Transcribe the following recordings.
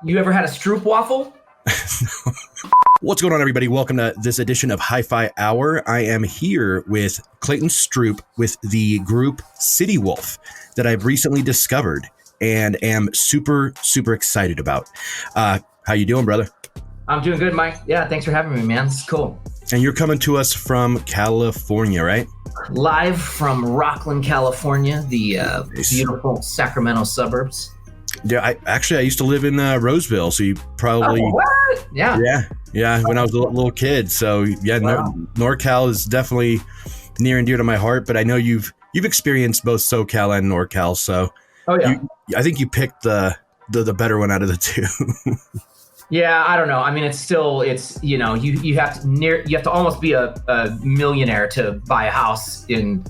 You ever had a Stroope waffle? What's going on, everybody? Welcome to this edition of HiFi Hour. I am here with Clayton Stroope with the group City Wolf that I've recently discovered and am super excited about. How you doing, brother? I'm doing good, Mike. Yeah, thanks for having me, man. It's cool. And you're coming to us from California, right? Live from Rockland, California, the Nice. beautiful Sacramento suburbs. Yeah, I used to live in Roseville, so you probably... Oh, what? Yeah. Yeah, when I was a little kid. So yeah, Wow. NorCal is definitely near and dear to my heart, but I know you've experienced both SoCal and NorCal, so Oh, yeah. I think you picked the better one out of the two. Yeah, I don't know. I mean, you have to almost be a millionaire to buy a house in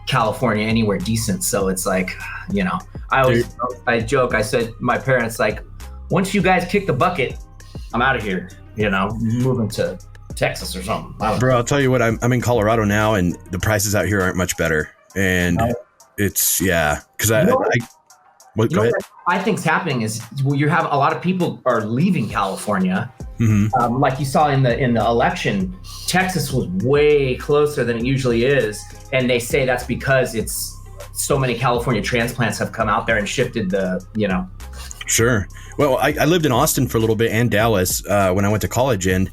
California anywhere decent. So it's like, I joke. I said my parents, like, once you guys kick the bucket, I'm out of here. Moving to Texas or something. Bro, I'll tell you what. I'm in Colorado now, and the prices out here aren't much better. And it's because go ahead. What I think's happening is you have a lot of people are leaving California. Mm-hmm. Like you saw in the election, Texas was way closer than it usually is, and they say that's because it's so many California transplants have come out there and shifted the. Sure. Well, I lived in Austin for a little bit and Dallas when I went to college, and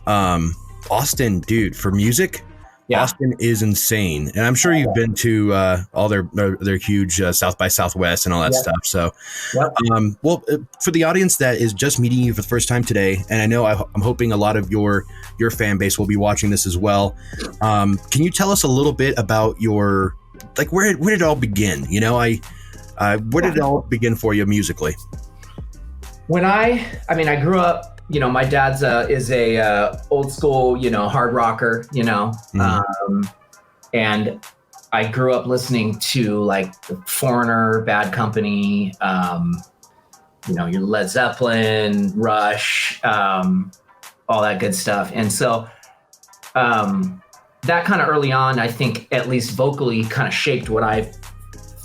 Austin, dude, for music. Yeah. Austin is insane, and I'm sure you've been to all their huge South by Southwest and all that stuff. So, for the audience that is just meeting you for the first time today, and I know I'm hoping a lot of your fan base will be watching this as well. Can you tell us a little bit about your where did it all begin? Where did it all begin for you musically? When I grew up. My dad's is a old school, hard rocker, Mm-hmm. And I grew up listening to like the Foreigner, Bad Company, your Led Zeppelin, Rush, all that good stuff. And so that kind of early on, I think at least vocally kind of shaped what I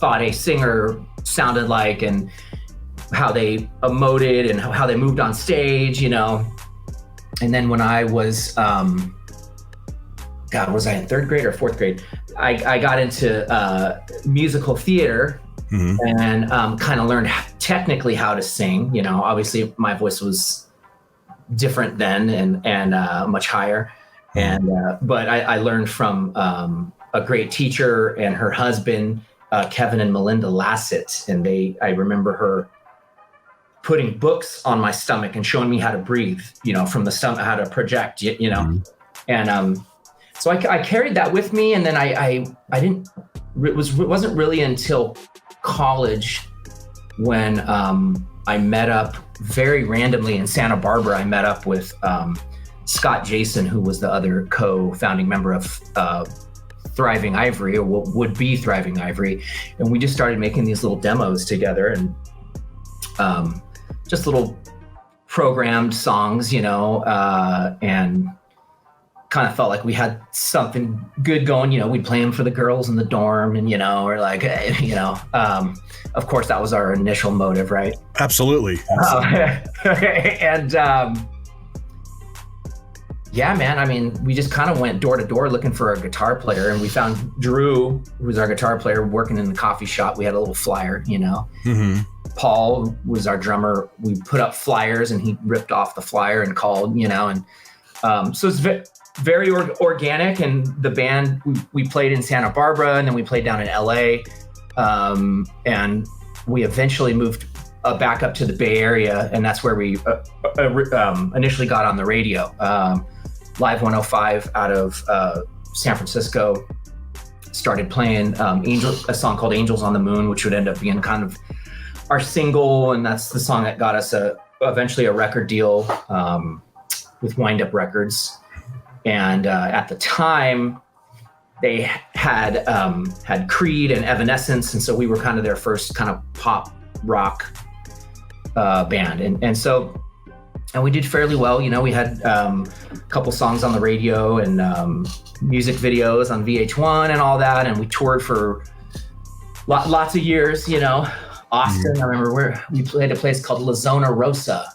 thought a singer sounded like and how they emoted and how they moved on stage, And then when I was, was I in third grade or fourth grade? I got into musical theater. Mm-hmm. And kind of learned technically how to sing. Obviously my voice was different then and much higher. And but I learned from a great teacher and her husband, Kevin and Melinda Lassett, and I remember her putting books on my stomach and showing me how to breathe, from the stomach, how to project, Mm-hmm. And so I carried that with me, and then I didn't. It wasn't really until college when I met up very randomly in Santa Barbara. I met up with Scott Jason, who was the other co-founding member of Thriving Ivory, or what would be Thriving Ivory, and we just started making these little demos together and. Just little programmed songs, and kind of felt like we had something good going. We'd play them for the girls in the dorm, and we're like, hey, of course that was our initial motive, right? Absolutely. And yeah, man. We just kind of went door to door looking for a guitar player, and we found Drew, who was our guitar player, working in the coffee shop. We had a little flyer, Mm-hmm. Paul was our drummer. We put up flyers and he ripped off the flyer and called, and so it's very organic. And the band, we played in Santa Barbara, and then we played down in LA. And we eventually moved back up to the Bay Area, and that's where we initially got on the radio. Live 105 out of San Francisco, started playing a song called Angels on the Moon, which would end up being kind of our single, and that's the song that got us eventually a record deal with Wind Up Records. And at the time, they had Creed and Evanescence, and so we were kind of their first kind of pop rock band. And we did fairly well. We had a couple songs on the radio and music videos on VH1 and all that, and we toured for lots of years. Austin, I remember we played a place called La Zona Rosa,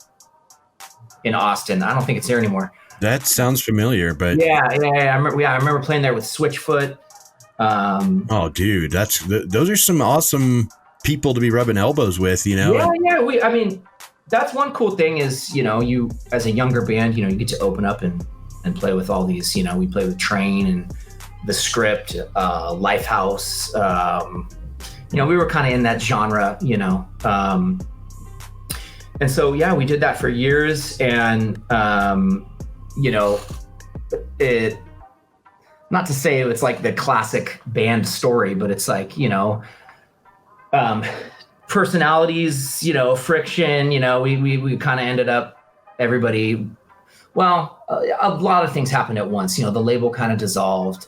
in Austin. I don't think it's there anymore. That sounds familiar, but yeah. I remember playing there with Switchfoot. Oh, dude, those are some awesome people to be rubbing elbows with, you know? Yeah. I mean, that's one cool thing is, you know, you as a younger band, you know, you get to open up and play with all these, you know, we play with Train and The Script, Lifehouse. You know, we were kind of in that genre, you know. And so, yeah, we did that for years. And, you know, not to say it's like the classic band story, but it's like, you know, personalities, you know, friction, you know, we kind of ended up everybody, well, a lot of things happened at once. You know, the label kind of dissolved.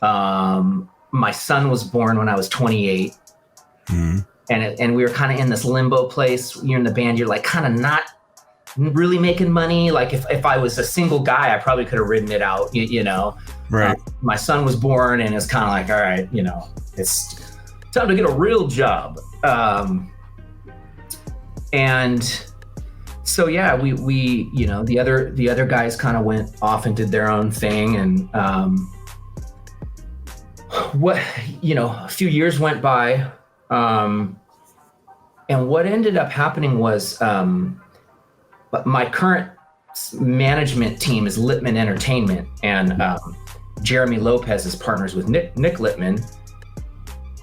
My son was born when I was 28. Mm-hmm. And we were kind of in this limbo place. You're in the band, you're like kind of not really making money. Like if I was a single guy, I probably could have ridden it out, you know. Right. My son was born and it's kind of like, all right, you know, it's time to get a real job. And so, yeah, we you know, the other guys kind of went off and did their own thing. And what, you know, a few years went by. And what ended up happening was, my current management team is Littman Entertainment, and Jeremy Lopez is partners with Nick Littman.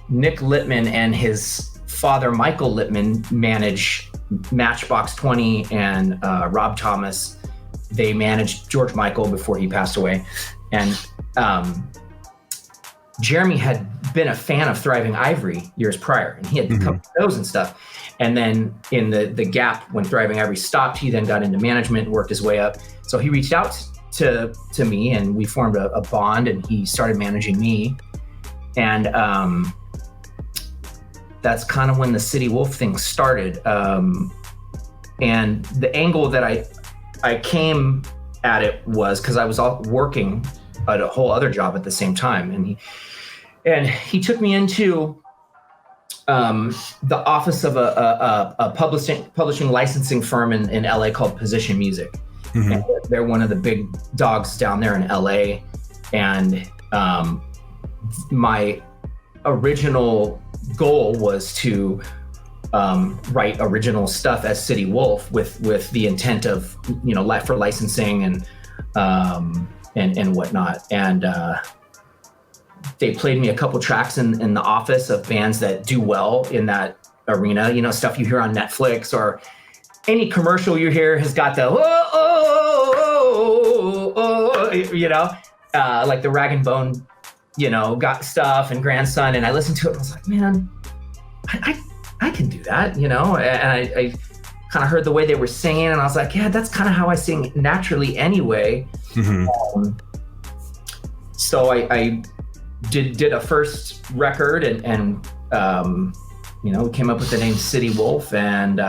Nick Littman and his father, Michael Littman, manage Matchbox 20 and Rob Thomas. They managed George Michael before he passed away. And Jeremy had been a fan of Thriving Ivory years prior, and he had come to those and stuff. And then in the gap when Thriving Ivory stopped, he then got into management and worked his way up. So he reached out to me, and we formed a bond, and he started managing me. And that's kind of when the City Wolf thing started. And the angle that I came at it was because I was working at a whole other job at the same time, and he took me into the office of a publishing licensing firm in LA called Position Music. Mm-hmm. And they're one of the big dogs down there in LA. And my original goal was to write original stuff as City Wolf with the intent of, you know, for licensing and whatnot. And they played me a couple tracks in the office of bands that do well in that arena, you know, stuff you hear on Netflix or any commercial you hear has got the, you know, like the Rag and Bone, you know, got stuff and Grandson. And I listened to it and I was like, man, I can do that, you know? And I kind of heard the way they were singing and I was like, yeah, that's kind of how I sing naturally anyway. Mm-hmm. So I did a first record and you know, we came up with the name City Wolf, and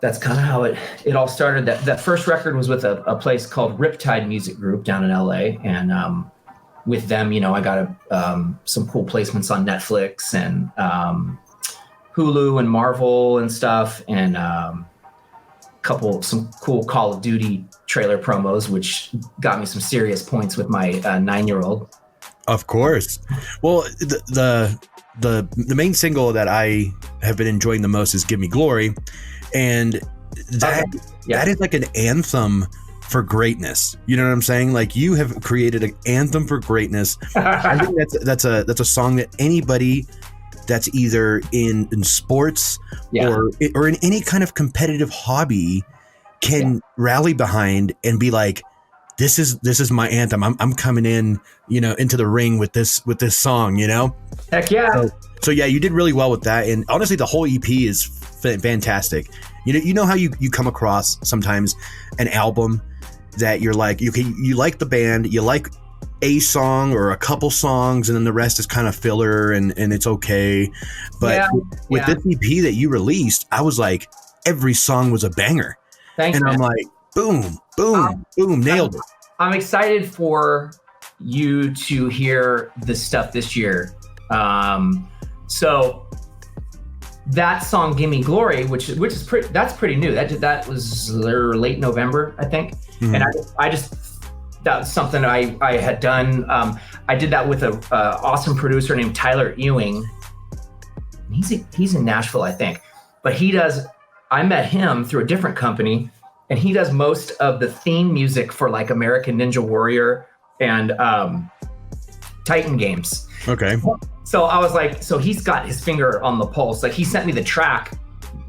that's kind of how it all started. That first record was with a place called Riptide Music Group down in LA, and with them, you know, I got some cool placements on Netflix and Hulu and Marvel and stuff, and some cool Call of Duty trailer promos, which got me some serious points with my 9-year-old. Of course. Well, the main single that I have been enjoying the most is Give Me Glory. And that is like an anthem for greatness. You know what I'm saying? Like, you have created an anthem for greatness. I think that's a song that anybody that's either in sports or in any kind of competitive hobby can rally behind and be like, this is my anthem. I'm coming in, you know, into the ring with this song, you know? Heck yeah. So yeah, you did really well with that. And honestly, the whole EP is fantastic. You know how you come across sometimes an album that you're like, you like the band, you like a song or a couple songs, and then the rest is kind of filler and it's okay. But with this EP that you released, I was like, every song was a banger. Thanks, and man. I'm like, boom, boom, boom, nailed it. I'm excited for you to hear the stuff this year. So that song "Gimme Glory," which is that's pretty new. That was late November, I think. Mm-hmm. And I just that was something I had done. I did that with a awesome producer named Tyler Ewing. He's in Nashville, I think, but I met him through a different company, and he does most of the theme music for like American Ninja Warrior and Titan games. Okay. So I was like, so he's got his finger on the pulse. Like he sent me the track,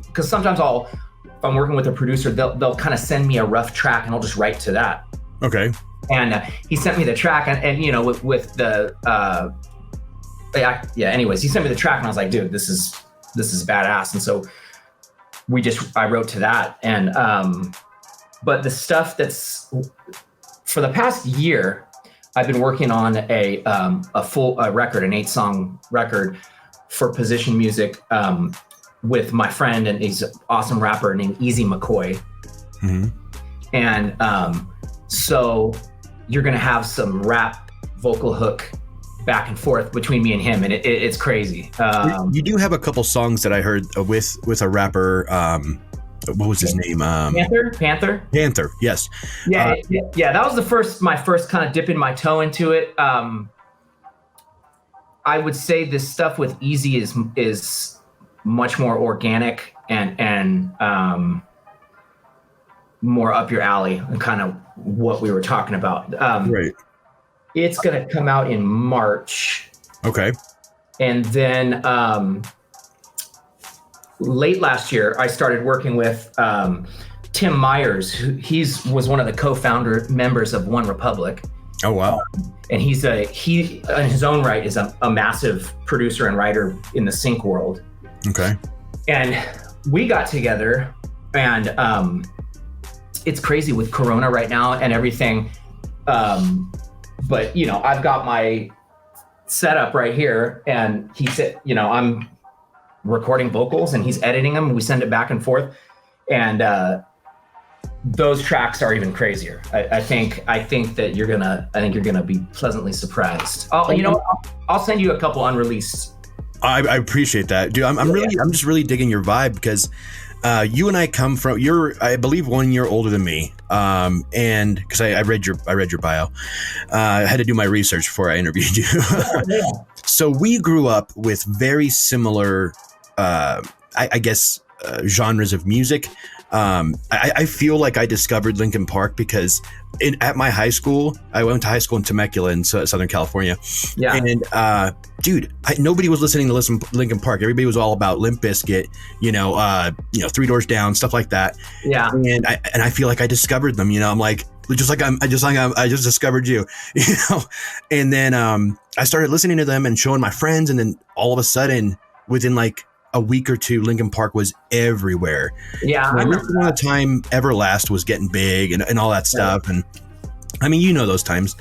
because sometimes if I'm working with a producer, they'll kind of send me a rough track and I'll just write to that. Okay. And he sent me the track, and you know, with the anyways, he sent me the track, and I was like, dude, this is badass. And so I wrote to that, and but the stuff that's for the past year, I've been working on a full record, an 8-song record for Position Music with my friend, and he's an awesome rapper named Easy McCoy. Mm-hmm. And so you're gonna have some rap vocal hook back and forth between me and him, and it's crazy. You do have a couple songs that I heard with a rapper. What was his name? Panther. Yes. Yeah. That was my first kind of dipping my toe into it. I would say this stuff with Easy is much more organic and more up your alley, and kind of what we were talking about. Right. It's gonna come out in March. Okay. And then late last year, I started working with Tim Myers, who was one of the co-founder members of One Republic. Oh wow! And he in his own right is a massive producer and writer in the sync world. Okay. And we got together, and it's crazy with Corona right now and everything. But you know, I've got my setup right here, and he said, you know, I'm recording vocals and he's editing them, and we send it back and forth, and those tracks are even crazier. I think that you're gonna be pleasantly surprised. I'll send you a couple unreleased. I appreciate that, dude. I'm just really digging your vibe, because you and I come from, you're, I believe, 1 year older than me. And because I read your bio, I had to do my research before I interviewed you. Yeah. So we grew up with very similar, I guess, genres of music. I feel like I discovered Linkin Park because at my high school, I went to high school in Temecula in Southern California. Yeah. And dude, nobody was listening to Linkin Park. Everybody was all about Limp Bizkit, Three Doors Down, stuff like that. Yeah. And I feel like I discovered them. You know, I'm like, I just discovered you. You know. And then I started listening to them and showing my friends, and then all of a sudden, within like a week or two, Linkin Park was everywhere. Yeah. I remember the time Everlast was getting big and all that stuff. And I mean, you know, those times.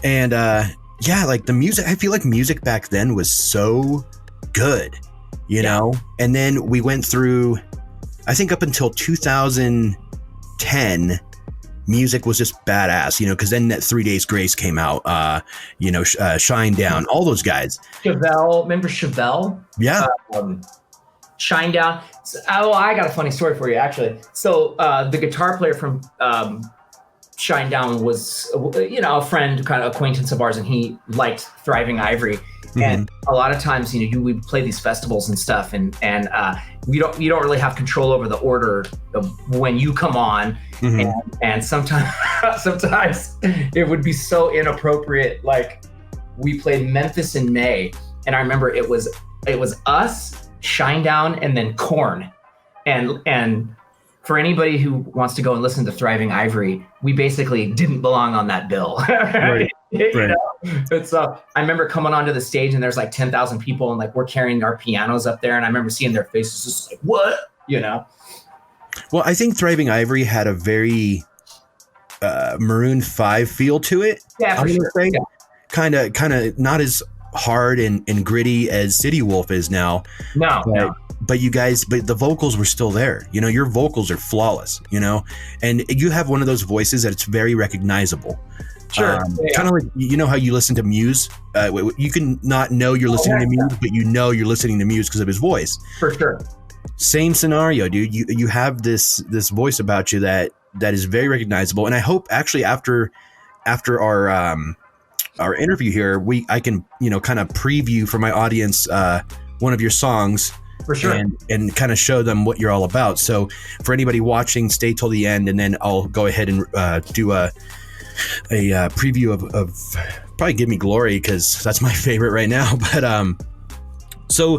And like the music, I feel like music back then was so good, you know? And then we went through, I think up until 2010, music was just badass, you know, because then that 3 Days Grace came out, Shine Down, all those guys. Chevelle, remember Chevelle? Yeah. Shine Down. I got a funny story for you, actually. So the guitar player from Shine Down was, a friend, kind of acquaintance of ours, and he liked Thriving Ivory. Mm-hmm. And a lot of times, we play these festivals and stuff, and you don't really have control over the order of when you come on. Mm-hmm. And sometimes it would be so inappropriate. Like we played Memphis in May, and I remember it was us, Shine Down, and then Korn. And for anybody who wants to go and listen to Thriving Ivory, we basically didn't belong on that bill. Right. Right. It's I remember coming onto the stage, and there's like 10,000 people, and like we're carrying our pianos up there, and I remember seeing their faces just like, what? Well, I think Thriving Ivory had a very Maroon 5 feel to it. Yeah, for sure. Yeah. Kind of not as hard and gritty as City Wolf is now. No. But you guys, the vocals were still there. You know, your vocals are flawless, and you have one of those voices that it's very recognizable. Sure. Kind of like, you know how you listen to Muse? You can not know you're listening to Muse, but you know you're listening to Muse because of his voice. For sure. Same scenario, dude. You have this voice about you that is very recognizable. And I hope actually after our interview here, I can, kind of preview for my audience one of your songs. For sure. And kind of show them what you're all about. So for anybody watching, stay till the end, and then I'll go ahead and do a preview of probably Give Me Glory, because that's my favorite right now. But so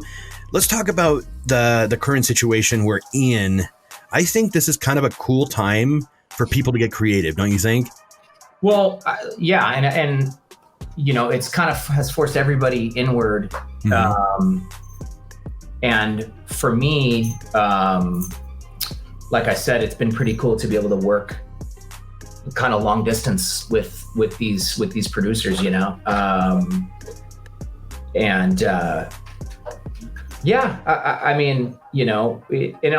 let's talk about the current situation we're in. I think this is kind of a cool time for people to get creative, don't you think? Well, yeah, and it's kind of has forced everybody inward. Mm-hmm. And for me, like I said, it's been pretty cool to be able to work kind of long distance with these producers, I mean, and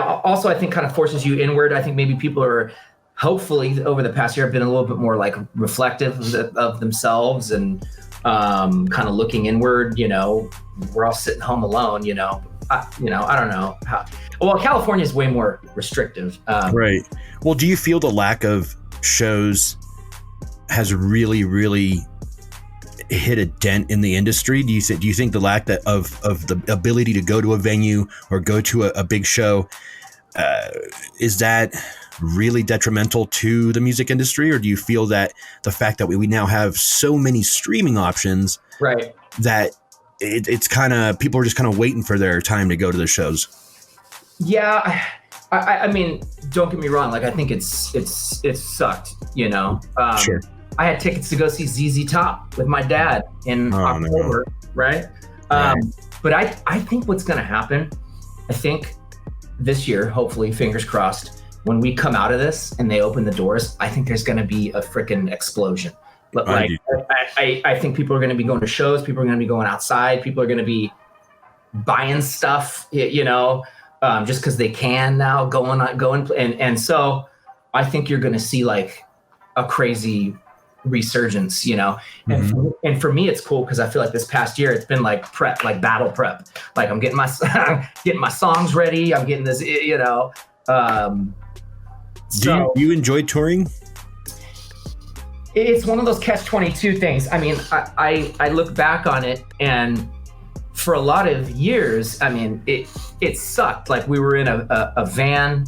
also I think kind of forces you inward. I think maybe people are hopefully over the past year have been a little bit more like reflective of themselves and kind of looking inward. We're all sitting home alone, I don't know how. Well, California is way more restrictive. Right. Well, do you feel the lack of shows has really, really hit a dent in the industry? Do you think the lack of the ability to go to a venue or go to a big show, is that really detrimental to the music industry? Or do you feel that the fact that we now have so many streaming options, right, that it's kind of, people are just kind of waiting for their time to go to the shows? Yeah. I mean, don't get me wrong. Like, I think it's sucked, Sure. I had tickets to go see ZZ Top with my dad in October. No. Right. But I think what's going to happen, I think this year, hopefully, fingers crossed, when we come out of this and they open the doors, I think there's going to be a freaking explosion. But I think people are going to be going to shows. People are going to be going outside. People are going to be buying stuff, just because they can now go and so I think you're going to see like a crazy resurgence, Mm-hmm. And for me, it's cool because I feel like this past year it's been like prep, like battle prep. Like I'm getting my songs ready. I'm getting this, Do you enjoy touring? It's one of those catch-22 things. I mean, I look back on it, and for a lot of years, I mean, it sucked. Like we were in a van,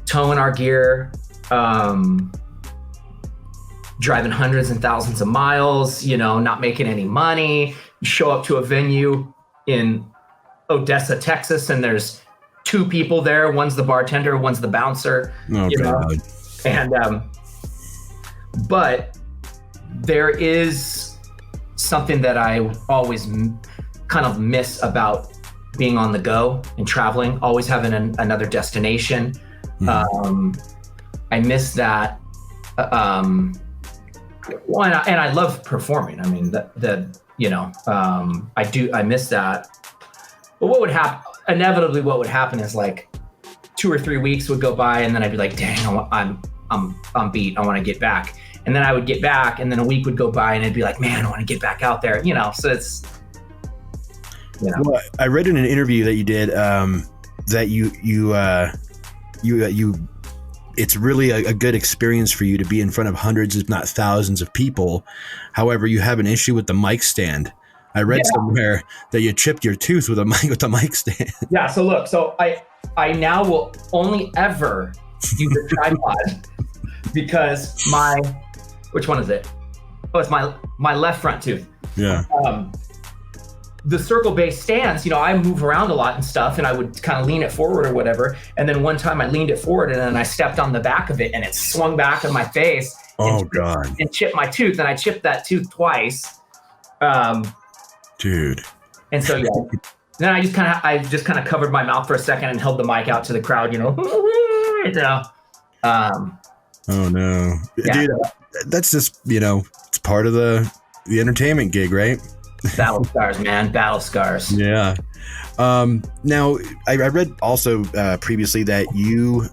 towing our gear, driving hundreds and thousands of miles, not making any money. You show up to a venue in Odessa, Texas, and there's two people there. One's the bartender, one's the bouncer. Oh, God. And but there is something that I always kind of miss about being on the go and traveling, always having another destination. I miss that. And I love performing. I mean, I miss that. But what would happen? Inevitably, what would happen is like 2 or 3 weeks would go by, and then I'd be like, "Dang, I'm beat. I want to get back." And then I would get back, and then a week would go by, and it'd be like, "Man, I want to get back out there." So it's. Well, I read in an interview that you did that you it's really a good experience for you to be in front of hundreds, if not thousands, of people. However, you have an issue with the mic stand. I read somewhere that you chipped your tooth with the mic stand. Yeah. So look. So I now will only ever use a tripod because which one is it? Oh, it's my left front tooth. Yeah. The circle-based stands, I move around a lot and stuff, and I would kind of lean it forward or whatever. And then one time I leaned it forward, and then I stepped on the back of it, and it swung back in my face. God! And chipped my tooth, and I chipped that tooth twice. Dude. And so then I just kind of covered my mouth for a second and held the mic out to the crowd. Oh no, yeah. Dude! That's just it's part of the entertainment gig, right? Battle scars, man. Battle scars. Yeah. Now, I read also previously that you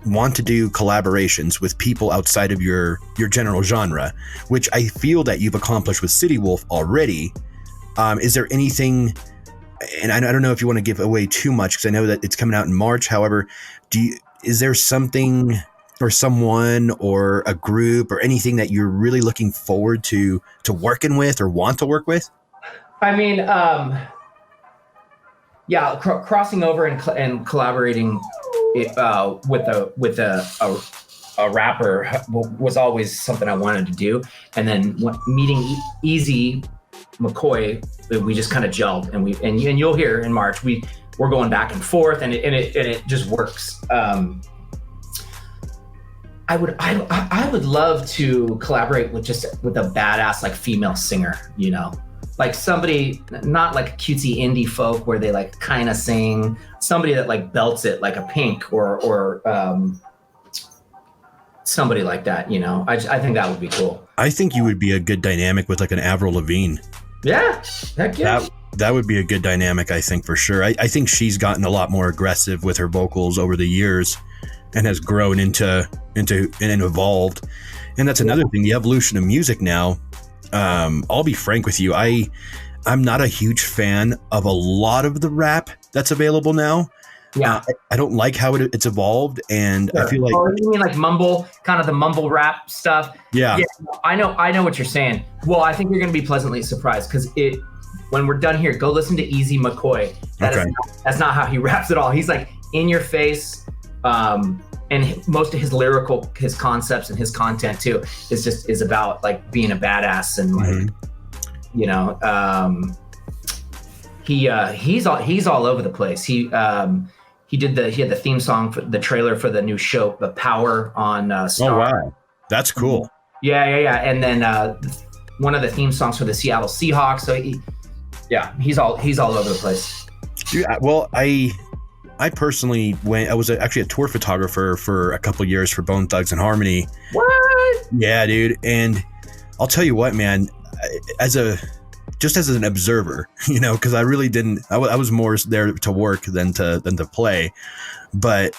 want to do collaborations with people outside of your general genre, which I feel that you've accomplished with City Wolf already. Is there anything, and I don't know if you want to give away too much because I know that it's coming out in March. However, is there something or someone or a group or anything that you're really looking forward to working with or want to work with? I mean, crossing over and collaborating with a rapper was always something I wanted to do. And then meeting Easy McCoy, we just kind of gelled, and you'll hear in March we're going back and forth, and it just works. I would love to collaborate with a badass like female singer, you know, like somebody not like cutesy indie folk where they like kind of sing, somebody that like belts it like a Pink or somebody like that, you know. I think that would be cool. I think you would be a good dynamic with like an Avril Lavigne. Yeah, heck yeah. That would be a good dynamic, I think, for sure. I think she's gotten a lot more aggressive with her vocals over the years and has grown into and evolved. And that's another thing, the evolution of music now. I'll be frank with you. I'm not a huge fan of a lot of the rap that's available now. Yeah. I don't like how it's evolved. And sure. I feel like, you mean like mumble, kind of the mumble rap stuff? Yeah. I know what you're saying. Well, I think you're going to be pleasantly surprised because when we're done here, go listen to Easy McCoy. That's not how he raps at all. He's like in your face. And most of his concepts and his content too is about like being a badass and like, you know, he's all over the place. He had the theme song for the trailer for the new show, The Power on Star. Oh wow, that's cool. Yeah. And then one of the theme songs for the Seattle Seahawks. So he's all over the place. Yeah, well, I personally I was actually a tour photographer for a couple years for Bone Thugs and Harmony. What? Yeah, dude. And I'll tell you what, man, as an observer, you know, because I really didn't, I was more there to work than to play. But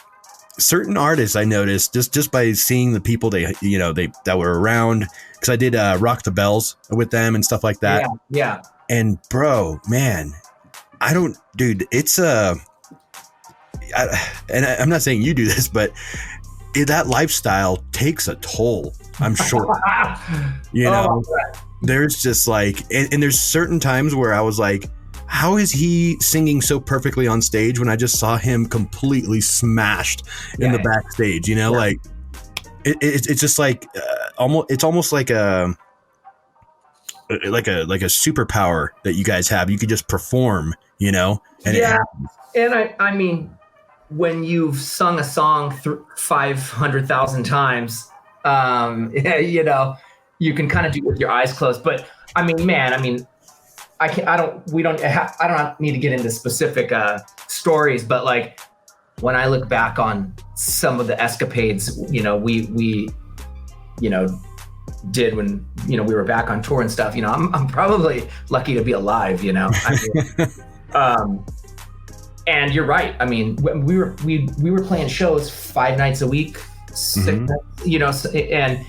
certain artists I noticed just by seeing the people that were around, because I did Rock the Bells with them and stuff like that. Yeah. And bro, man, it's and I'm not saying you do this, but that lifestyle takes a toll, I'm sure. You know, there's just like, and there's certain times where I was like, how is he singing so perfectly on stage when I just saw him completely smashed in the backstage? You know, like it's just like it's almost like a superpower that you guys have. You could just perform, you know, and and I mean, when you've sung a song 500,000 times, you know, you can kind of do it with your eyes closed. But I mean, man, I don't need to get into specific stories, but like when I look back on some of the escapades, you know, we you know, did when, you know, we were back on tour and stuff, you know, I'm probably lucky to be alive, you know. I mean, and you're right. I mean, we were playing shows 5 nights a week, 6 nights, you know, and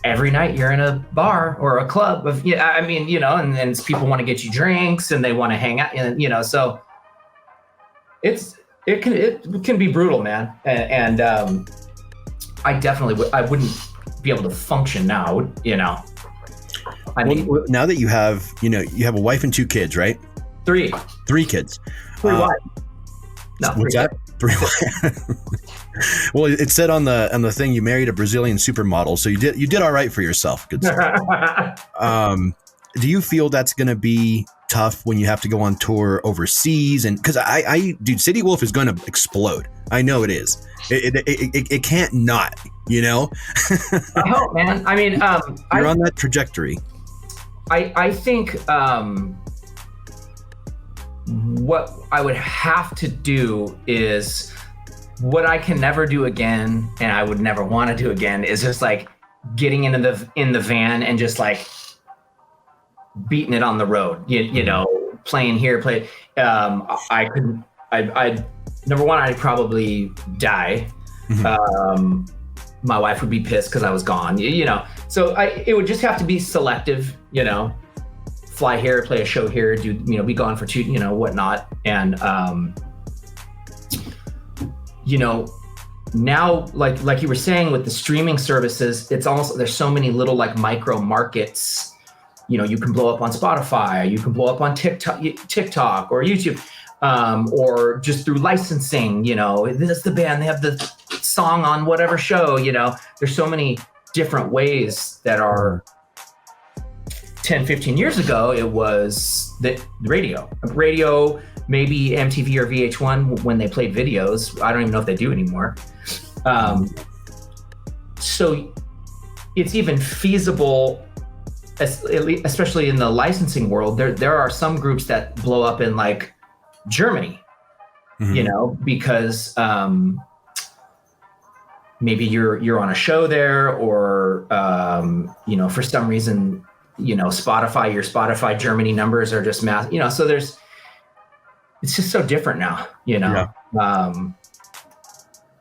every night you're in a bar or a club I mean, you know, and people want to get you drinks and they want to hang out, and you know, so it can be brutal, man. And I definitely I wouldn't be able to function now, you know. I mean, now that you have a wife and 2 kids, right? 3 kids. 3 wives. No, what's that? 3 wives. Well, it said on the thing you married a Brazilian supermodel, so you did all right for yourself. Good stuff. Do you feel that's going to be tough when you have to go on tour overseas? And because dude, City Wolf is going to explode. I know it is. It can't not, you know. I hope, man. I mean, you're on that trajectory. I think what I would have to do is what I can never do again, and I would never want to do again, is just like getting in the van and just like beating it on the road. You know, playing here, I number one, I'd probably die. Mhm. My wife would be pissed because I was gone, you know. So it would just have to be selective, you know, fly here, play a show here, do, you know, be gone for 2, you know, whatnot. And, you know, now, like you were saying with the streaming services, it's almost, there's so many little like micro markets. You know, you can blow up on Spotify, you can blow up on TikTok or YouTube, or just through licensing. You know, this is the band, they have the song on whatever show. You know, there's so many different ways that are 10, 15 years ago, it was the radio, maybe MTV or VH1 when they played videos. I don't even know if they do anymore. So it's even feasible, especially in the licensing world. There are some groups that blow up in like Germany, you know, because maybe you're on a show there, or you know, for some reason, you know, your Spotify Germany numbers are just mass, you know, so it's just so different now, you know. Yeah.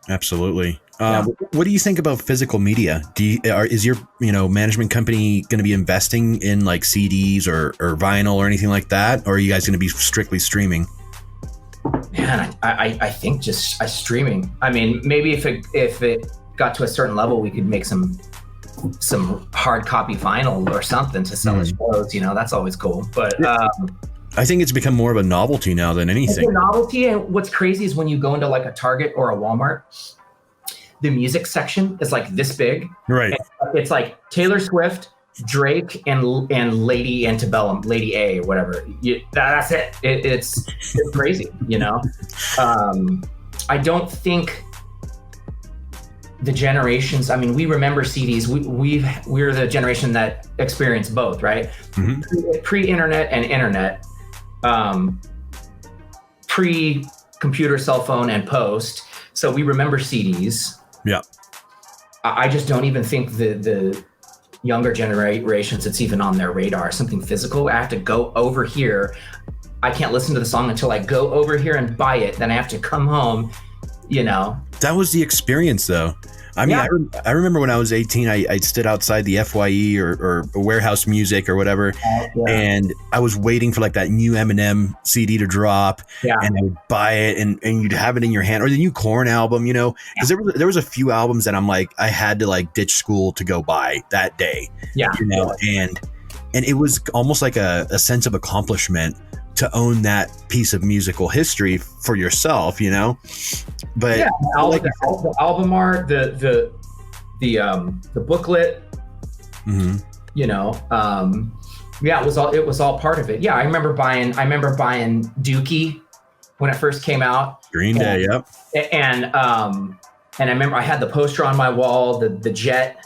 Absolutely. What do you think about physical media? Is your, you know, management company going to be investing in like CDs or vinyl or anything like that? Or are you guys going to be strictly streaming? Man, I think just streaming. I mean, maybe if it got to a certain level, we could make some hard copy vinyl or something to sell as shows, you know, that's always cool. But I think it's become more of a novelty now than anything. It's a novelty, and what's crazy is when you go into like a Target or a Walmart, the music section is like this big. Right. It's like Taylor Swift, Drake, and Lady Antebellum, Lady A, or whatever. That's it. It's crazy, you know. I don't think the generations, I mean, we remember CDs. We're the generation that experienced both, right? Pre-internet and internet, pre-computer, cell phone, and post. So we remember CDs. Yeah. I just don't even think the younger generations, it's even on their radar. Something physical. I have to go over here. I can't listen to the song until I go over here and buy it. Then I have to come home, you know. That was the experience, though. I mean, yeah. I remember when I was 18, I stood outside the FYE or Warehouse Music or whatever, and I was waiting for like that new Eminem CD to drop, and I would buy it, and you'd have it in your hand, or the new Korn album, you know, because there was a few albums that I'm like, I had to like ditch school to go buy that day, you know, and it was almost like a sense of accomplishment to own that piece of musical history for yourself, you know. But the album art, the booklet, you know, it was all part of it. Yeah, I remember buying Dookie when it first came out. Green Day, yep. And I remember I had the poster on my wall, the Jet,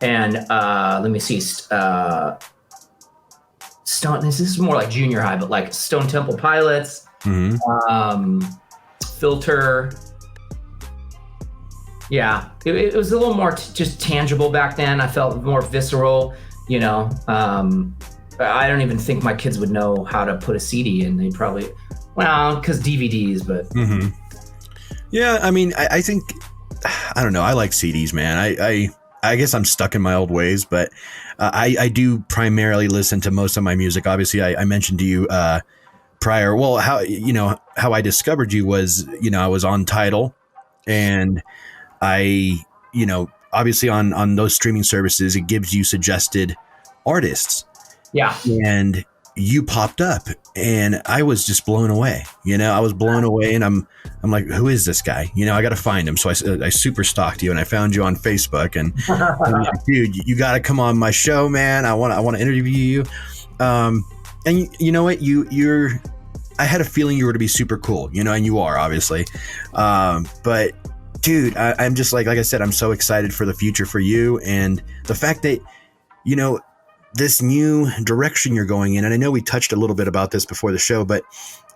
and let me see, Stone. This is more like junior high, but like Stone Temple Pilots, Filter. Yeah, it was a little more just tangible back then. I felt more visceral, you know. I don't even think my kids would know how to put a CD in. They probably, because DVDs, but. Yeah, I mean, I think, I don't know. I like CDs, man. I guess I'm stuck in my old ways, but I do primarily listen to most of my music. Obviously, I mentioned to you prior. Well, how I discovered you was, you know, I was on Tidal, and obviously on those streaming services, it gives you suggested artists. Yeah. And you popped up, and I was just blown away. You know, I was blown away, and I'm like, who is this guy? You know, I got to find him. So I super stalked you, and I found you on Facebook, and I'm like, dude, you got to come on my show, man. I want to interview you. And you know what? I had a feeling you were to be super cool, you know, and you are, obviously. But dude, I'm just like I said, I'm so excited for the future for you, and the fact that, you know, this new direction you're going in, and I know we touched a little bit about this before the show, but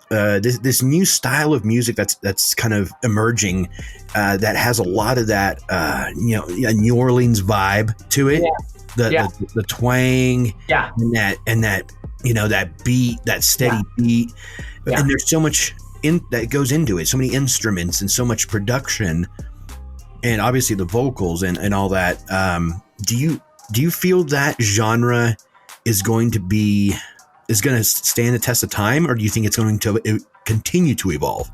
this new style of music that's kind of emerging, that has a lot of that New Orleans vibe to it, the twang, and that you know, that beat, that steady beat, and there's so much that goes into it, so many instruments and so much production, and obviously the vocals and all that. Do you feel that genre is going to stand the test of time, or do you think it's going to continue to evolve?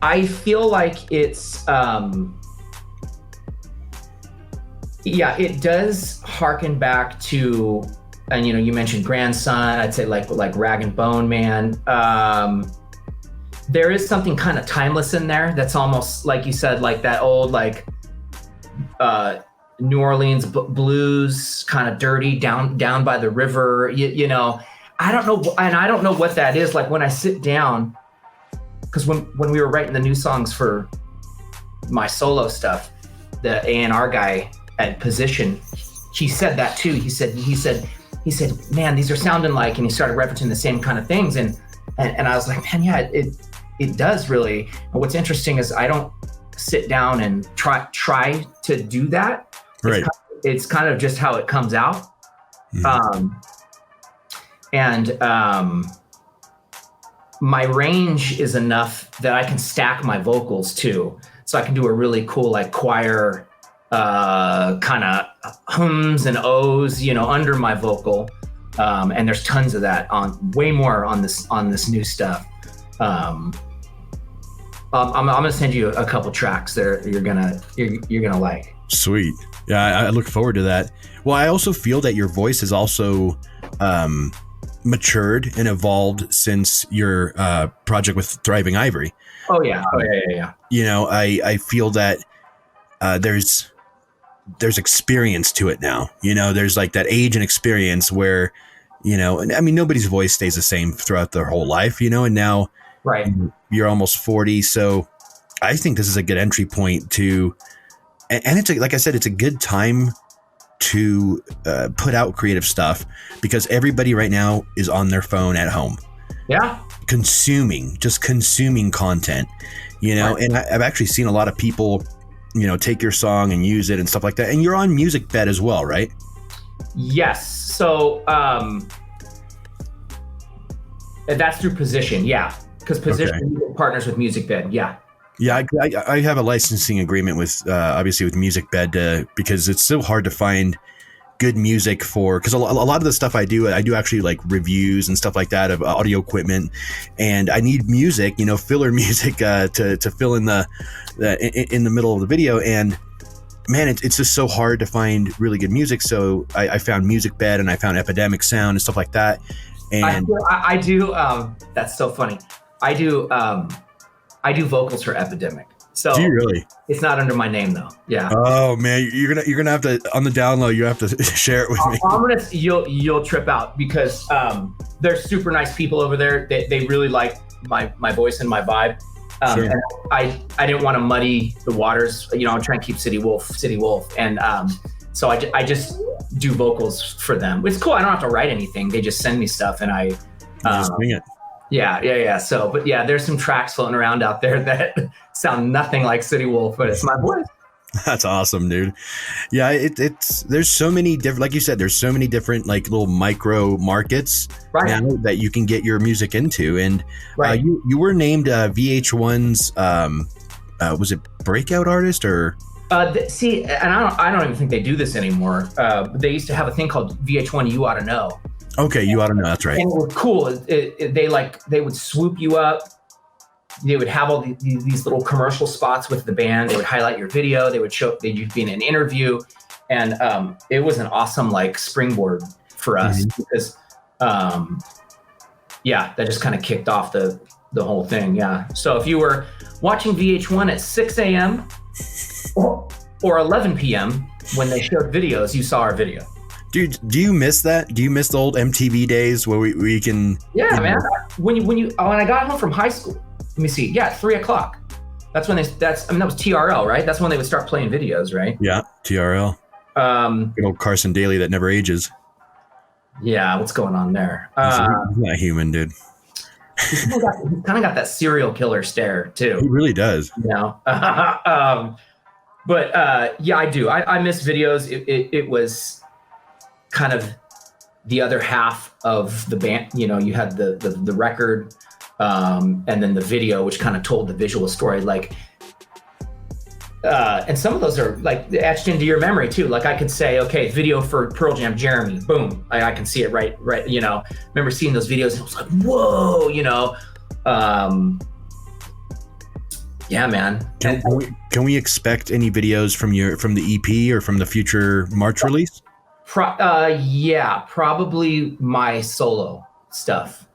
I feel like it's it does harken back to, and you mentioned Grandson. I'd say like Rag and Bone Man. There is something kind of timeless in there that's almost like you said, like that old New Orleans blues, kind of dirty, down by the river. I don't know, and I don't know what that is. Like when I sit down, because when we were writing the new songs for my solo stuff, the A&R guy at Position, he said that too. He said, man, these are sounding like, and he started referencing the same kind of things, and I was like, man, yeah, it does really. And what's interesting is I don't sit down and try to do that. Right. It's kind of just how it comes out. Mm-hmm. My range is enough that I can stack my vocals too. So I can do a really cool like choir kind of hums and ohs, under my vocal. And there's tons of that way more on this new stuff. I'm gonna send you a couple tracks that you're gonna like. Sweet. Yeah, I look forward to that. Well, I also feel that your voice has also matured and evolved since your project with Thriving Ivory. Oh yeah. I feel that there's experience to it now. There's like that age and experience where, and I mean, nobody's voice stays the same throughout their whole life, and now right, you're almost 40. So I think this is a good entry point to, and it's like I said, it's a good time to put out creative stuff because everybody right now is on their phone at home. Yeah. Consuming content, right. And I've actually seen a lot of people, take your song and use it and stuff like that. And you're on MusicBed as well, right? Yes. So that's through Position. Yeah. Because Position partners with MusicBed. Yeah. Yeah, I have a licensing agreement with obviously with MusicBed because it's so hard to find good music because a lot of the stuff I do actually like reviews and stuff like that of audio equipment, and I need music, filler music to fill in in the middle of the video, and man, it's just so hard to find really good music. So I found MusicBed and I found Epidemic Sound and stuff like that. And I do. That's so funny. I do vocals for Epidemic. So do you really? It's not under my name though. Yeah. Oh man, you're gonna have to on the download. You have to share it with me. You'll trip out because they're super nice people over there. They really like my voice and my vibe. Sure. And I didn't want to muddy the waters. I'm trying to keep City Wolf, and so I just do vocals for them. It's cool. I don't have to write anything. They just send me stuff, and I just bring it. Yeah. So, but yeah, there's some tracks floating around out there that sound nothing like City Wolf, but it's my voice. That's awesome, dude. Yeah, there's so many different, like you said, there's so many different like little micro markets now that you can get your music into. And you were named VH1's, was it Breakout Artist or? See, and I don't even think they do this anymore. They used to have a thing called VH1 You Ought to Know. Okay, You Ought to Know. That's right. And it was cool. They would swoop you up. They would have all these little commercial spots with the band. They would highlight your video. They'd be in an interview, and it was an awesome like springboard for us because, that just kind of kicked off the whole thing. Yeah. So if you were watching VH1 at 6 a.m. or 11 p.m. when they showed videos, you saw our video. Dude, do you miss that? Do you miss the old MTV days where we can? Yeah, man. When I got home from high school, let me see. Yeah, 3:00. That's when that was TRL, right? That's when they would start playing videos, right? Yeah, TRL. Good old Carson Daly that never ages. Yeah, what's going on there? He's not human, dude. He's kind of got that serial killer stare too. He really does. But I do. I miss videos. It was kind of the other half of the band. You had the record, and then the video, which kind of told the visual story. Like, and some of those are like etched into your memory too. Like I could say, okay, video for Pearl Jam, Jeremy, boom, I can see it right. You know, remember seeing those videos and I was like, whoa, you know. Yeah, man. Can we expect any videos from the EP or from the future March release? Yeah, probably my solo stuff.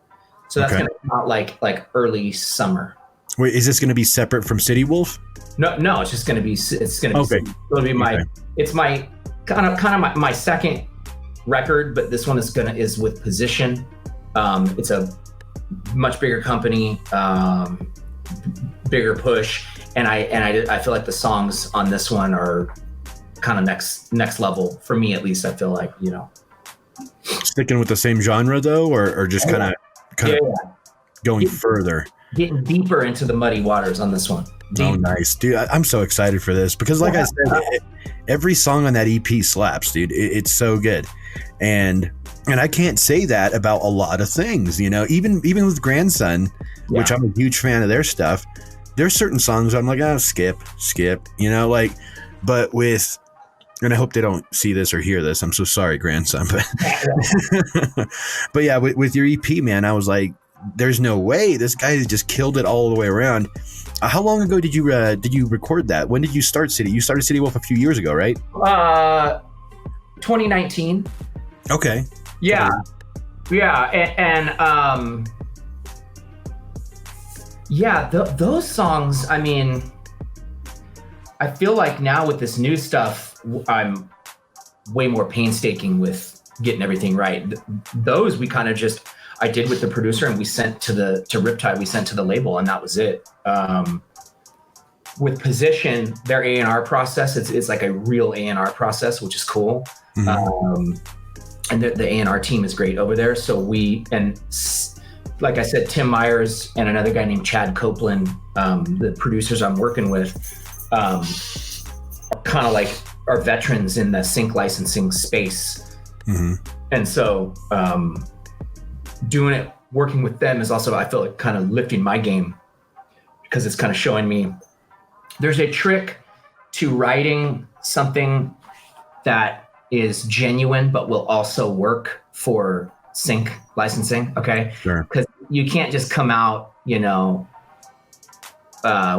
So that's gonna come out like early summer. Wait, is this gonna be separate from City Wolf? No, it's just gonna be. It's gonna be. Okay. It'll be my. Okay. It's my kind of my second record, but this one is with Position. It's a much bigger company, bigger push, and I feel like the songs on this one are kind of next level for me, at least. I feel like, you know, sticking with the same genre though, or just kind of going further, getting deeper into the muddy waters on this one. Oh, nice, dude! I'm so excited for this because, like I said, every song on that EP slaps, dude. It's so good, and I can't say that about a lot of things, you know. Even with Grandson, which I'm a huge fan of their stuff. There's certain songs I'm like, oh, skip, you know, like, but with, and I hope they don't see this or hear this. I'm so sorry, Grandson, but yeah, with your EP, man, I was like, there's no way this guy just killed it all the way around. How long ago did you record that? When did you start City? You started City Wolf a few years ago, right? 2019. Okay. Yeah. Yeah. And yeah, those songs, I mean, I feel like now with this new stuff, I'm way more painstaking with getting everything right. Those we kind of just, I did with the producer and we sent to Riptide, we sent to the label, and that was it. With Position, their A&R process, it's like a real A&R process, which is cool. Mm-hmm. And the A&R team is great over there. So like I said, Tim Myers and another guy named Chad Copeland, the producers I'm working with, are kind of like are veterans in the sync licensing space. Mm-hmm. And so working with them is also, I feel like, kind of lifting my game, because it's kind of showing me there's a trick to writing something that is genuine but will also work for sync licensing. Okay. Sure. Because you can't just come out, you know,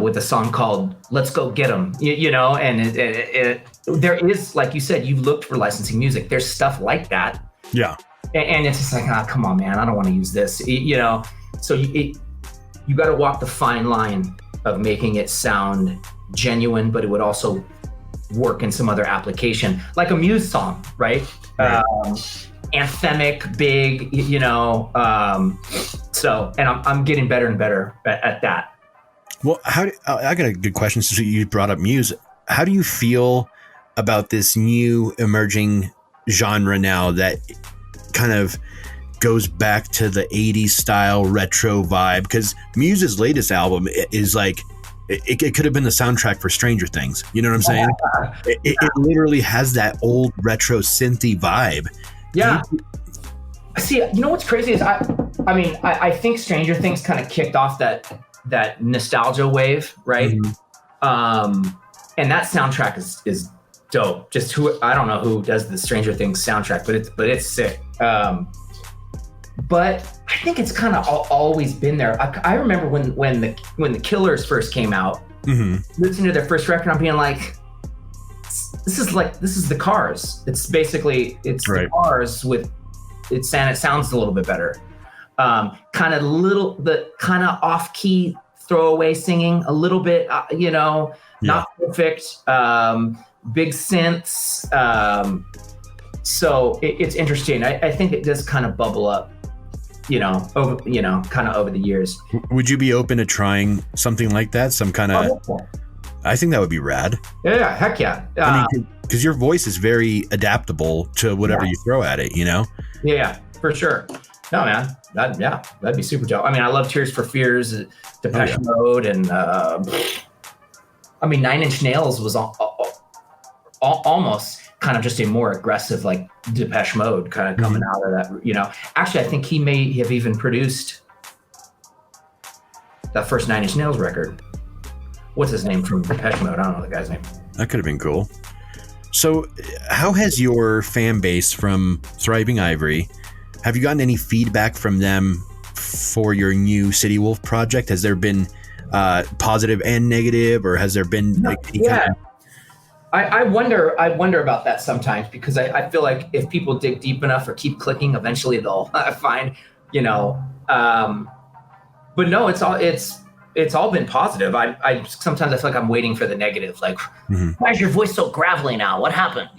with a song called "Let's Go Get 'Em," you know, and there is, like you said, you've looked for licensing music. There's stuff like that. Yeah. And it's just like, come on, man, I don't want to use this, you know. So you got to walk the fine line of making it sound genuine, but it would also work in some other application, like a Muse song, right? Anthemic, big, you know. So, and I'm getting better and better at that. Well, I got a good question since you brought up Muse. How do you feel about this new emerging genre now that kind of goes back to the 80s style retro vibe? Because Muse's latest album is like, it could have been the soundtrack for Stranger Things. You know what I'm saying? It literally has that old retro synthy vibe. Yeah. See, you know what's crazy is I think Stranger Things kind of kicked off that nostalgia wave, right? Mm-hmm. And that soundtrack is dope. Just I don't know who does the Stranger Things soundtrack, but it's sick. But I think it's kind of always been there. I remember when the Killers first came out, mm-hmm. listening to their first record, I'm being like, this is the Cars. It's basically the Cars with it sounds a little bit better. Kind of off key throwaway singing a little bit, you know, not perfect. Big synths. So it's interesting. I think it does kind of bubble up, over the years. Would you be open to trying something like that? Some kind of, I think that would be rad. Yeah, heck yeah. I mean, because your voice is very adaptable to whatever you throw at it, you know? Yeah, for sure. No, man, that'd be super dope. I mean, I love Tears for Fears, Depeche Mode, and Nine Inch Nails was almost kind of just a more aggressive, like Depeche Mode, kind of coming out of that, you know. Actually, I think he may have even produced that first Nine Inch Nails record. What's his name from Depeche Mode? I don't know the guy's name. That could have been cool. So how has your fan base from Thriving Ivory, have you gotten any feedback from them for your new City Wolf project? Has there been positive and negative, or has there been I wonder about that sometimes, because I feel like if people dig deep enough or keep clicking, eventually they'll find, but no, it's all been positive. I sometimes I feel like I'm waiting for the negative, like, why is your voice so gravelly now? What happened?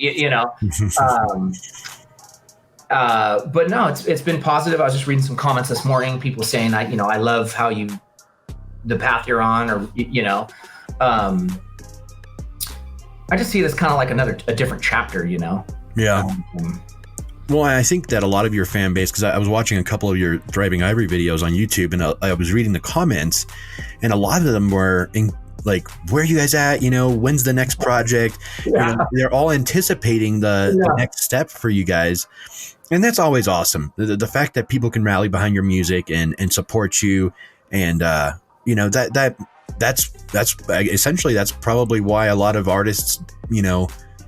But no, it's been positive. I was just reading some comments this morning, people saying, I love how the path you're on, or, I just see this kind of like a different chapter, Yeah. Well, I think that a lot of your fan base, because I was watching a couple of your Thriving Ivory videos on YouTube, and I was reading the comments, and a lot of them were like, where are you guys at? When's the next project? Yeah. They're all anticipating the next step for you guys. And that's always awesome. The fact that people can rally behind your music and support you. And, that's essentially, that's probably why a lot of artists,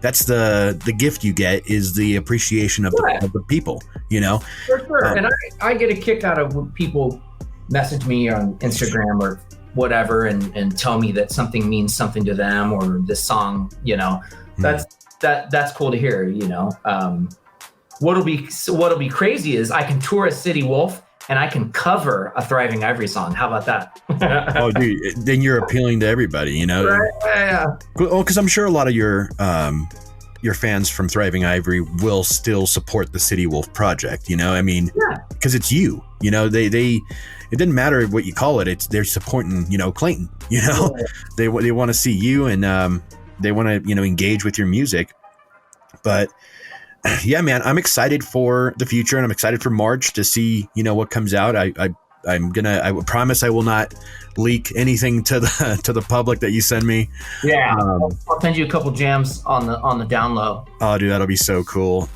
that's the gift you get, is the appreciation of the people, For sure. And I get a kick out of when people message me on Instagram or whatever and tell me that something means something to them, or this song, that's cool to hear, What'll be crazy is I can tour a City Wolf and I can cover a Thriving Ivory song. How about that? Oh, dude, then you're appealing to everybody, Right? Yeah. Well, because I'm sure a lot of your fans from Thriving Ivory will still support the City Wolf project, because it's you, it doesn't matter what you call it. They're supporting, Clayton, they want to see you, and they want to, engage with your music. But yeah, man, I'm excited for the future, and I'm excited for March to see, what comes out. I promise I will not leak anything to the public that you send me. Yeah. I'll send you a couple jams on the down low. Oh, dude, that'll be so cool.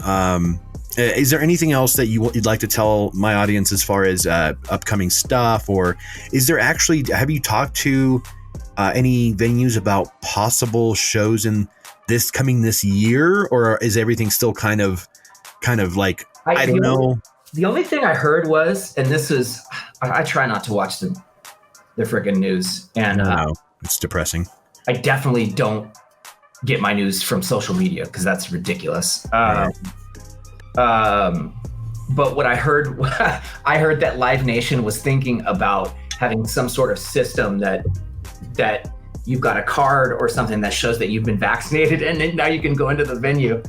Is there anything else that you'd like to tell my audience as far as upcoming stuff, or is there actually, have you talked to any venues about possible shows in this year, or is everything still kind of like, I don't know? The only thing I heard was, and this is, I try not to watch the freaking news, and it's depressing. I definitely don't get my news from social media, because that's ridiculous. But what I heard, I heard that Live Nation was thinking about having some sort of system that you've got a card or something that shows that you've been vaccinated, and then now you can go into the venue.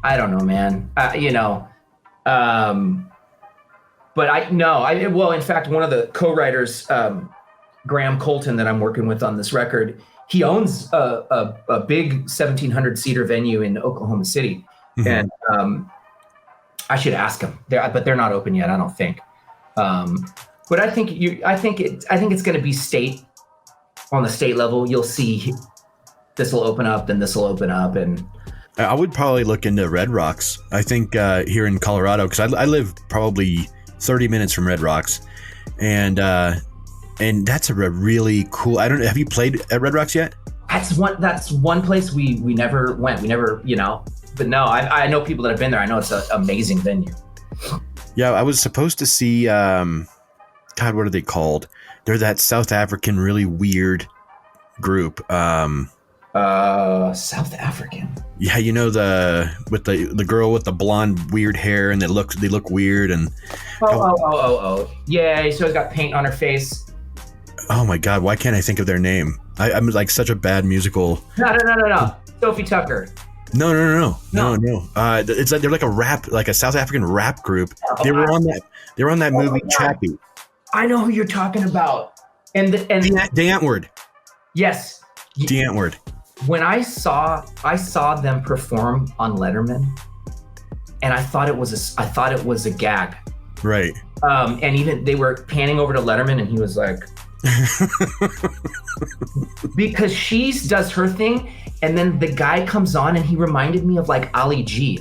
I don't know, man. But well, in fact, one of the co-writers, Graham Colton, that I'm working with on this record, he owns a big 1,700 seater venue in Oklahoma City. And I should ask him, but they're not open yet, I don't think. But I think it's going to be on the state level. You'll see this will open up, then this will open up, and I would probably look into Red Rocks. I think here in Colorado, because I live probably 30 minutes from Red Rocks, and that's a really cool. Have you played at Red Rocks yet? That's one place we never went. We never, But no, I know people that have been there. I know it's an amazing venue. Yeah, I was supposed to see. God, what are they called? They're that South African, really weird group. South African. Yeah, with the girl with the blonde weird hair, and they look weird, and yeah. So she's got paint on her face. Oh my God, why can't I think of their name? I'm like such a bad musical. No. Sophie Tucker. No. It's like they're like a South African rap group. They were on that movie Chappie. I know who you're talking about. And the Antwoord. Yes. The Antwoord. When I saw them perform on Letterman, and I thought it was a gag. Right. And even they were panning over to Letterman, and he was like, because she does her thing, and then the guy comes on, and he reminded me of like Ali G,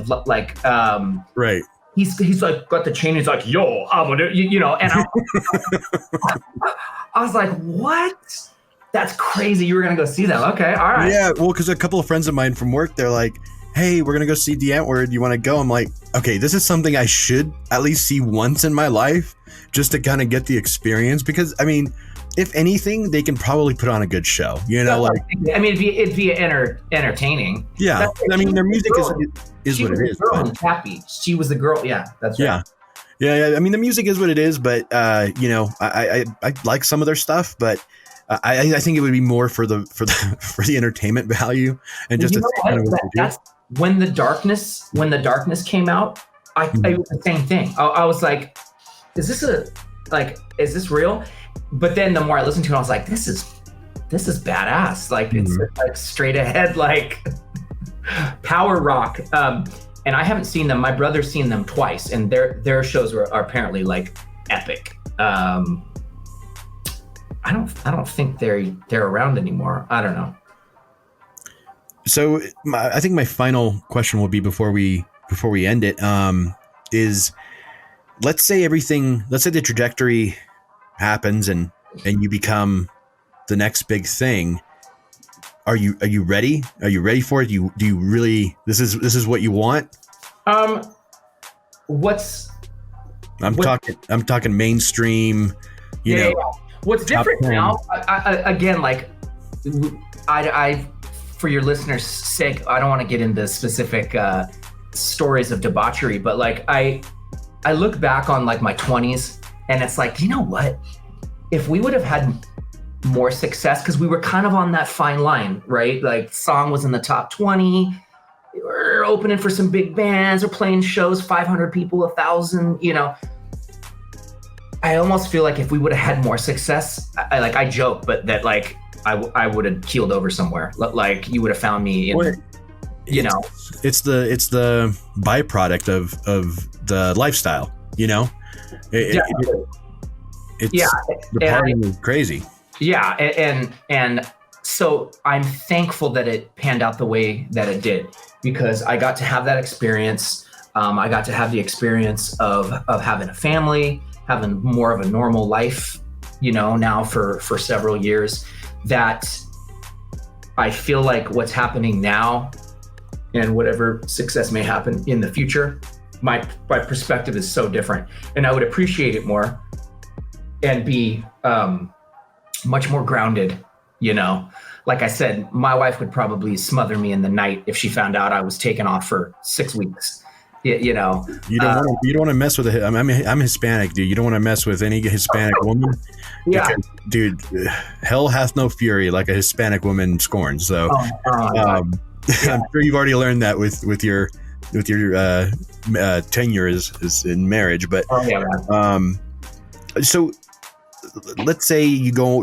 right. he's like got the chain. He's like, yo, I'm gonna, and I was like, what? That's crazy. You were going to go see them. Okay. All right. Yeah. Well, because a couple of friends of mine from work, they're like, hey, we're going to go see the Antwoord. You want to go? I'm like, okay, this is something I should at least see once in my life just to kind of get the experience. Because, I mean, if anything, they can probably put on a good show, like. I mean, it'd be entertaining. Yeah. I mean, their music is what it is. Happy. She was the girl. Yeah. That's right. Yeah. I mean, the music is what it is, but, I like some of their stuff, but I think it would be more for the entertainment value and just that's when the darkness came out. I it was the same thing. I was like, is this real? But then the more I listened to it, I was like, this is badass. Like it's like straight ahead, like power rock. And I haven't seen them. My brother's seen them twice, and their shows are apparently like epic. I don't think they're around anymore. I don't know. So I think my final question will be before we end it, is let's say the trajectory happens and you become the next big thing. Are you ready? Are you ready for it? Do you really, this is what you want? I'm talking mainstream, know. What's different now, again, like I for your listeners' sake, I don't want to get into specific stories of debauchery, but like I look back on like my 20s and it's like, you know what? If we would have had more success, because we were kind of on that fine line, right? Like song was in the top 20. We're opening for some big bands. We're playing shows, 500 people, 1,000, I almost feel like if we would have had more success, I joke, but that like I would have keeled over somewhere. Like you would have found me in, It's the byproduct of the lifestyle, The partying is crazy. Yeah, and so I'm thankful that it panned out the way that it did, because I got to have that experience. I got to have the experience of having a family, having more of a normal life, now for several years, that I feel like what's happening now and whatever success may happen in the future, my perspective is so different, and I would appreciate it more and be much more grounded. Like I said, my wife would probably smother me in the night if she found out I was taken off for 6 weeks. You don't want to mess with I'm Hispanic, dude. You don't want to mess with any Hispanic woman. Yeah, because, dude, hell hath no fury like a Hispanic woman scorns. So, I'm sure you've already learned that with your tenure is in marriage. But so let's say you go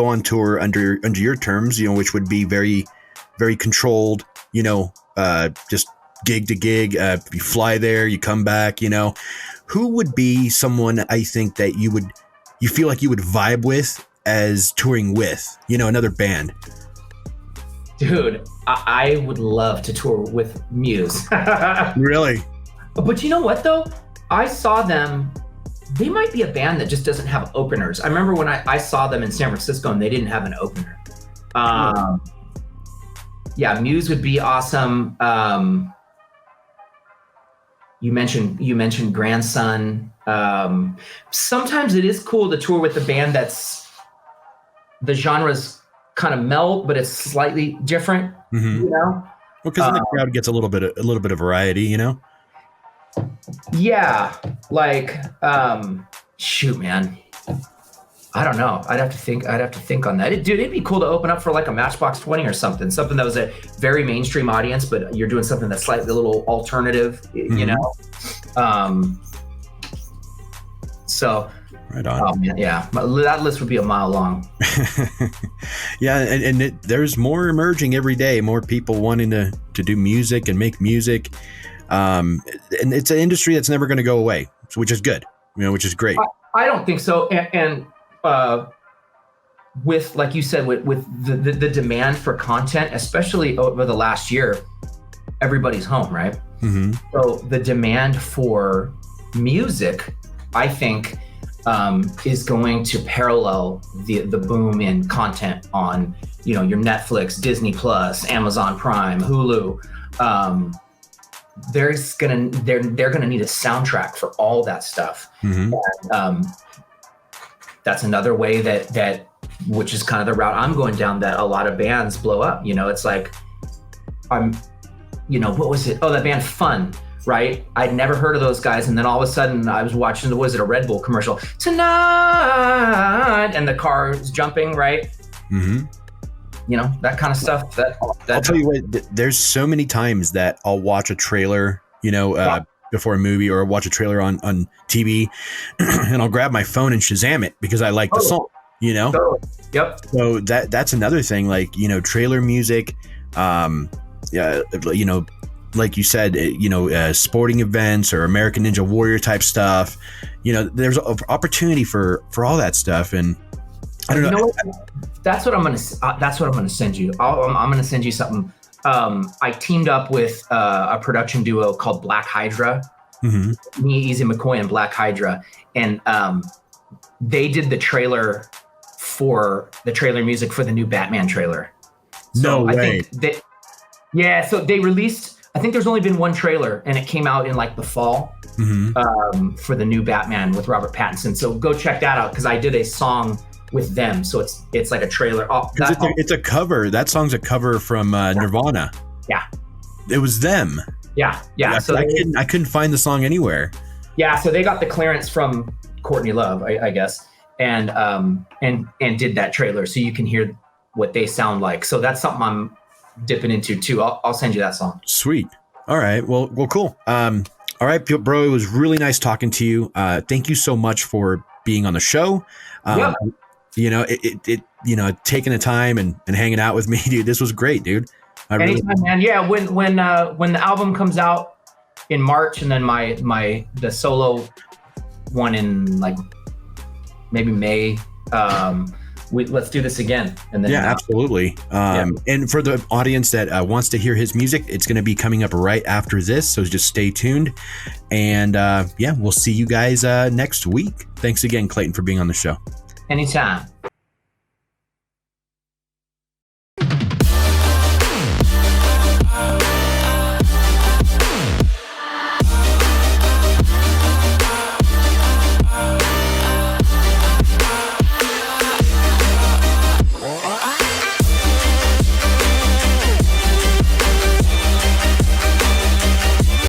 on tour under your terms, which would be very, very controlled. Just gig to gig, you fly there, you come back, who would be someone I think that you feel like you would vibe with as touring with, another band? Dude, I would love to tour with Muse. Really? But you know what though? I saw them, they might be a band that just doesn't have openers. I remember when I saw them in San Francisco and they didn't have an opener. Yeah, Muse would be awesome. You mentioned Grandson. Sometimes it is cool to tour with a band that's the genres kind of meld, but it's slightly different. Mm-hmm. Well, because then the crowd gets a little bit of variety, Yeah, like shoot, man. I don't know. I'd have to think on that. Dude, it'd be cool to open up for like a Matchbox 20 or something that was a very mainstream audience, but you're doing something that's slightly a little alternative, So, right on. Oh man, yeah, that list would be a mile long. Yeah, and there's more emerging every day. More people wanting to do music and make music, and it's an industry that's never going to go away, which is good. Which is great. I don't think so, and with, like you said, with the demand for content, especially over the last year, everybody's home, right? Mm-hmm. So the demand for music, I think, is going to parallel the boom in content on, your Netflix, Disney Plus, Amazon Prime, Hulu. They're gonna need a soundtrack for all that stuff. Mm-hmm. And, that's another way that which is kind of the route I'm going down, that a lot of bands blow up. It's like, what was it? Oh, that band Fun, right? I'd never heard of those guys. And then all of a sudden I was watching, was it a Red Bull commercial? Tonight, and the car is jumping, right? Mm-hmm. That kind of stuff. I'll tell you what, there's so many times that I'll watch a trailer, before a movie, or watch a trailer on TV, and I'll grab my phone and Shazam it because I like the song, Totally. Yep. So that's another thing, like, trailer music, like you said, sporting events or American Ninja Warrior type stuff, there's an opportunity for all that stuff. And I don't know. That's what I'm going to send you. I'm going to send you something. I teamed up with a production duo called Black Hydra, mm-hmm. me, Easy McCoy, and Black Hydra. And they did the trailer music for the new Batman trailer. So no way. So they released, I think there's only been one trailer, and it came out in like the fall, mm-hmm. For the new Batman with Robert Pattinson. So go check that out, because I did a song with them. So it's like a trailer. It's a cover. That song's a cover from Nirvana. Yeah. It was them. Yeah. So I couldn't find the song anywhere. Yeah. So they got the clearance from Courtney Love, I guess, and did that trailer, so you can hear what they sound like. So that's something I'm dipping into too. I'll send you that song. Sweet. All right. Well, cool. All right, bro. It was really nice talking to you. Thank you so much for being on the show. Yeah. Taking the time and hanging out with me, dude. This was great, dude. Anytime, man. Yeah. When the album comes out in March, and then the solo one in like maybe May, let's do this again. And then absolutely. And for the audience that wants to hear his music, it's going to be coming up right after this, so just stay tuned. And we'll see you guys next week. Thanks again, Clayton, for being on the show. Anytime.